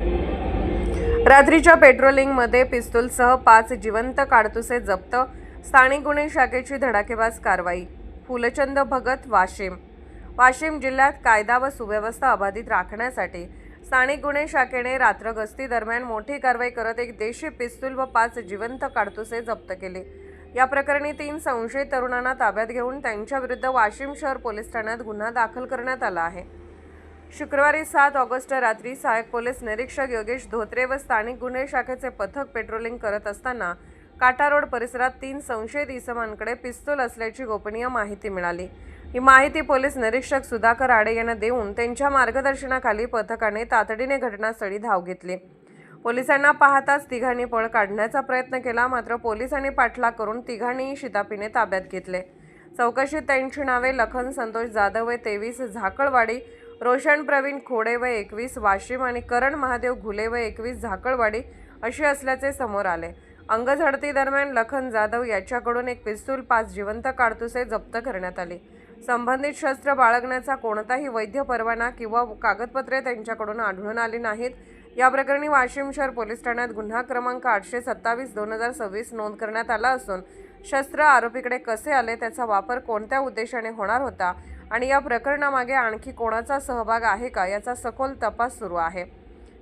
रात्रीच्या पेट्रोलिंगमध्ये पिस्तूलसह 5 जिवंत काडतुसे जप्त. स्थानिक गुन्हे शाखेची धडाकेबाज कारवाई. फुलचंद भगत, वाशिम. वाशिम जिल्ह्यात कायदा व सुव्यवस्था अबाधित राखण्यासाठी स्थानिक गुन्हे शाखेने रात्र गस्ती दरम्यान मोठी कारवाई करत एक देशी पिस्तूल व 5 जिवंत काडतुसे जप्त केले. या प्रकरणी 3 संशयित तरुणांना ताब्यात घेऊन त्यांच्याविरुद्ध वाशिम शहर पोलीस ठाण्यात गुन्हा दाखल करण्यात आला आहे. शुक्रवारी 7 ऑगस्ट रात्री सहाय्यक पोलीस निरीक्षक योगेश धोत्रे व स्थानिक गुन्हे शाखेचे पथक पेट्रोलिंग करत असताना काटा रोड परिसरात 3 संशयित इसमांकडे पिस्तूल असल्याची गोपनीय माहिती मिळाली. ही माहिती पोलीस निरीक्षक सुधाकर आडे यांना देऊन त्यांच्या मार्गदर्शनाखाली पथकाने तातडीने घटनास्थळी धाव घेतली. पोलिसांना पाहताच तिघांनी पळ काढण्याचा प्रयत्न केला, मात्र पोलिसांनी पाठलाग करून तिघांनीही शिताफीने ताब्यात घेतले. चौकशीत त्यांची नावे लखन संतोष जाधव वय 23 झाकळवाडी, रोशन प्रवीण खोडे वय 21 वाशिम आणि करण महादेव घुले वय 21 झाकळवाडी अशी असल्याचे समोर आले. अंगझडती दरम्यान लखन जाधव याच्याकडून एक पिस्तूल, 5 जिवंत काडतुसे जप्त करण्यात आली. संबंधित शस्त्र बाळगण्याचा कोणताही वैध परवाना किंवा कागदपत्रे त्यांच्याकडून आढळून आली नाहीत. या प्रकरणी वाशिम शहर पोलीस ठाण्यात गुन्हा क्रमांक 827/2026 नोंद करण्यात आला असून शस्त्र आरोपीकडे कसे आले, त्याचा वापर कोणत्या उद्देशाने होणार होता आणि या प्रकरणामागे आणखी कोणाचा सहभाग आहे का याचा सखोल तपास सुरू आहे.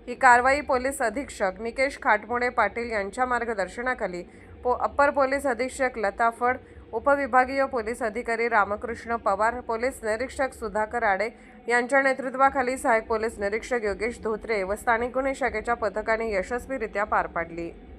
ही कारवाई पोलीस अधीक्षक निकेश खाटमोडे पाटील यांच्या मार्गदर्शनाखाली अप्पर पोलीस अधीक्षक लता फड, उपविभागीय पोलीस अधिकारी रामकृष्ण पवार, पोलीस निरीक्षक सुधाकर आडे यांच्या नेतृत्वाखाली सहाय्यक पोलीस निरीक्षक योगेश धोत्रे व स्थानिक गुन्हे शाखेच्या पथकाने यशस्वीरित्या पार पाडली.